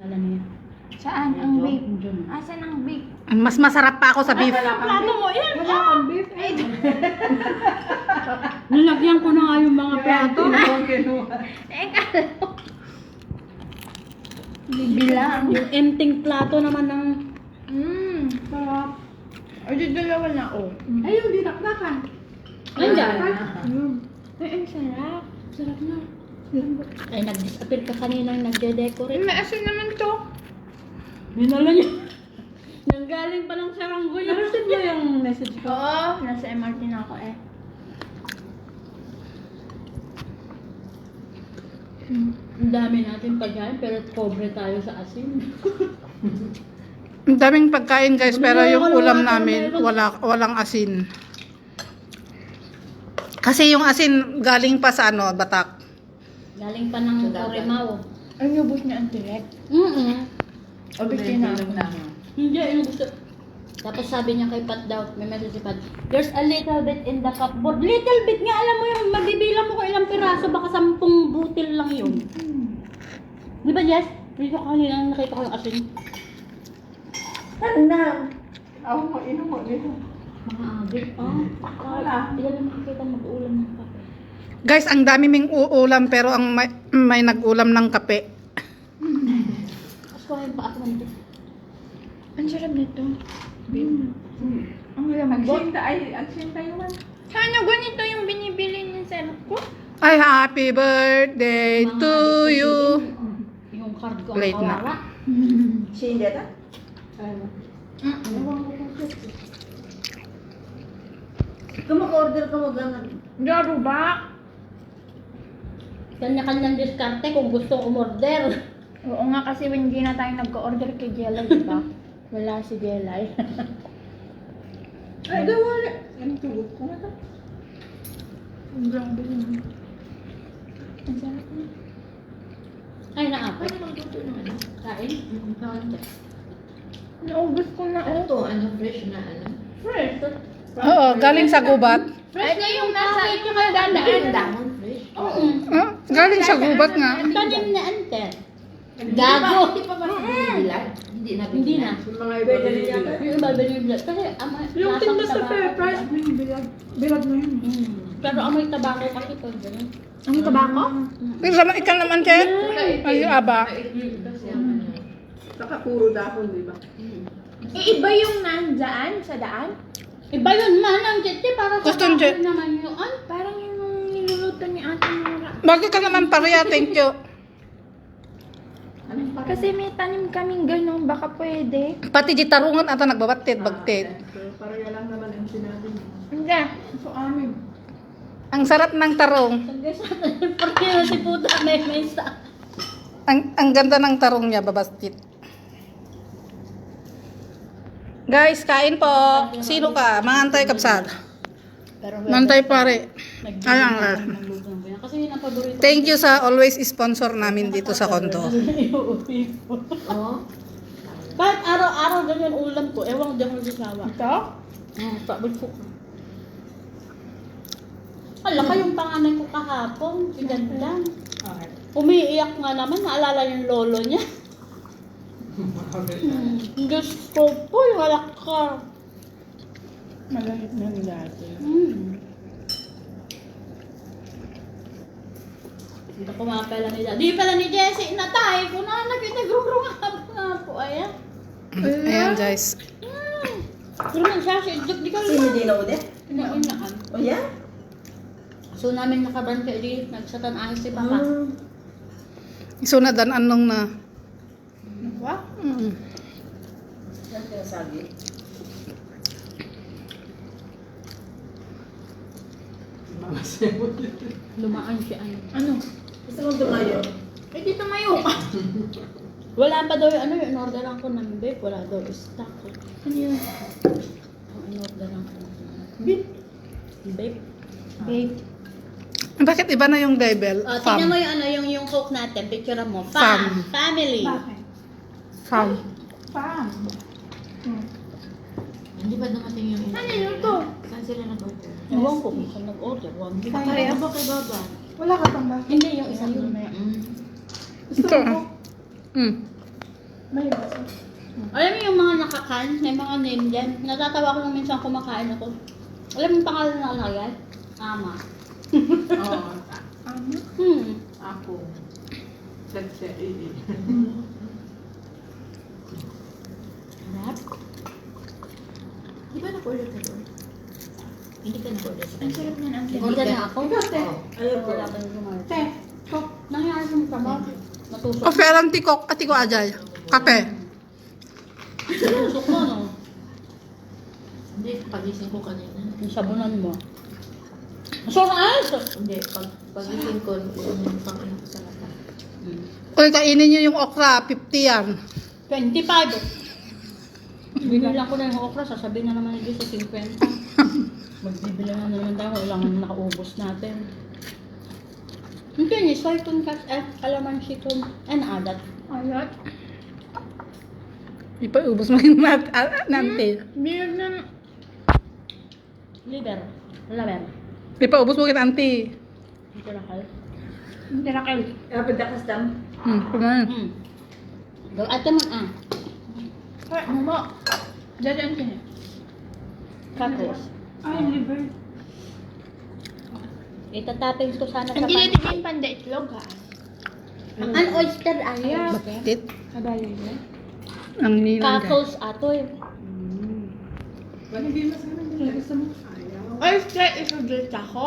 Alam niya. Saan ang beef? Asan ang beef? Mas masarap pa ako sa beef. Plano mo yan. Wala kang beef. Ay, Nilagyan ko na nga yung mga plato. bibilang. Yung empting plato naman ng... Sarap. O, di dalawa na o. Ayun, dinakdakan. Nandiyan. Ay, ang sarap. Sarap na. Ay, nag-disappear ka kanina yung nagde-decorate. May asin naman to. Dinala niya. Nanggaling pa ng saranggoy. Narusin mo yung message ko. Oo, nasa MRT na ako eh. Ang dami natin pagkain pero pobre tayo sa asin. Ang daming pagkain guys, pero yung ulam namin walang asin. Kasi yung asin galing pa sa Batak. Galing pa ng Corimao. Ay, nubos niya ang direct. O, bitin na ako. Hindi, yung gusto. Tapos sabi niya kay Pat daw, may message si Pat, there's a little bit in the cupboard. Little bit nga, alam mo yung magbibilang mo kung ilang piraso, baka 10 butil lang yun. Di ba, Jess? Dito kanina nakita ko yung asin. Ano na? Ako mo, inom mo dito. Mga agit. Wala. Ilan yung makikita mag-ulam ng kape. Guys, ang dami ming ulam pero ang may nag-ulam ng kape. Tapos ko yung paas man dito. Ang sarap nito. Ang lambot. Ang sinta yun. Sana ganito yung binibili niya sa ko? Ay, happy birthday to you. Yung card ko ang Late na. kawala. Sinta ta? Ano? Kung mag-order ka, wag lang. Garo ba? Kanya-kanyang diskarte kung gusto umorder. Oo nga kasi hindi na tayo nagka-order kay Jelay, di ba? Wala si Jelay. Ay, wala. Ang tugot ko na ta. Ang grabe naman. Ang sarap na. Ay, naapat. Ano magluto ng ano? Kain? Naubos ko na. Ano to? Ano fresh na ano? Fresh. Oo, galing sa gubat. Ay, na yung nasa yung dadaan. Damon fresh? Oo. Galing sa gubat nga. Tanim na ante. Gago. Hindi pa ba bibilad? Hindi na Hindi na. Yung mga iba yata. Yung iba biniblat. Kasi Yung lasang tinda sa tabako. fair price, may bilad na yun. Pero amoy tabako kasi pag gano'n. Ang tabako? Pero sama ikan naman, Che. Ay, aba. Saka puro dahon, di ba? Iba yung nandyan sa daan? Iba yun man ang jete para sa Gusto ng jet. baboy naman yun. Parang yung niluluto ni Ate Nora. Bakit ka naman pareha? Thank you. Anong pa? Kasi may tanim kaming ganun, baka pwede. Pati di tarungan ata nagbabatid-bagtid. So, pareha lang naman ang sinabi mo. Hindi. So, amin. Ang sarap ng tarong. Porque yun si puta may mesa. Ang ganda ng tarong niya, babastit. Guys, kain po. Sino ka? Mangantay kapsat. Pero Mantay pare. Ay, ang naglugang ba yan? Kasi yun ang paborito. Thank you sa always sponsor namin dito sa kondo. Oo. Kahit araw-araw ganyan ulam ko, ewan ko di ako nagsasawa. Ito? Pabot ko. Ala ka yung panganay ko kahapon, si ganda. Umiiyak nga naman, naalala yung lolo niya. Diyos ko po, wala ka. Malahit na dati. Dito kumapela ni Daddy. Di pala ni Jessie, natay ko na, nagkitagrurungab nga po, ayan. Ayan guys. Pero man siya, si Idjok, di ka Sino naman. din ako din? Inaunaan. O yan? So namin nakaban kay Di, nagsatan ahis si Papa. Isunadan anong na. Wow. Yan sinasabi. Lumaan siya, ano. Ano? Gusto mong tumayo? Eh, di tumayo. Wala pa daw yung ano, yung in-orderan ko ng vape, wala daw stock. Ano yun? Ang in-orderan ko ng Bit. vape. Babe. Bakit iba na yung label? Tingnan mo yung ano, yung Coke natin, picture mo. Fam. Family. Bakit? Fam. Pam. Hindi ba dumating yung Ano yun to? Saan sila nag-order? Ewan ko kung saan nag-order. Pareha ba kay Baba? Wala ka pang bakit? Hindi, yung isa yun. Ito. May baso. Alam mo yung mga nakakan, may mga name dyan. Natatawa ko nung minsan kumakain ako. Alam mo yung pangalan na nakalagay? Ama. Oo. Ano? Ako. Siya. Sarap. Di ba na-order ka doon? Hindi ka na-order sa Ang sarap niyan ang Order na ako. Ikaw, te. Ayaw ko. Wala pa yung lumayo. Te. Kok. Nangyari sa mga trabaho. Natusok. Kape lang tiko ajay. Kape. Natusok mo, no? Hindi, pagising ko kanina. Yung sabunan mo. So, ayos! Hindi, pagising ko, yung pang-inom sa lakas. Uy, kainin nyo yung okra. 50 yan. 25. Binilang ko na yung okra, sasabihin na naman nito sa 50. Magbibilang na naman tayo, walang nakaubos natin. Hindi, ni soytun kas kalamansi tun, and adat. Ayot. Ipaubos mo yung nanti. Beard na. Liver. Laber. Ipaubos mo yung auntie. Ito na kayo. Hindi na kayo. Dakas dam. Kumain. Ate mo, Ay, ano mo? Dadaan ka na. Tapos, Ay, liver. itatapin ko sana sa Hindi natin yung panda itlog ha. An oyster ayos. Bakit? Kabalo yun. Ang nilang dyan. Kakos atoy. Wala, hindi na sana. Gusto mo? Ayaw. Ay, straight ito dito ako.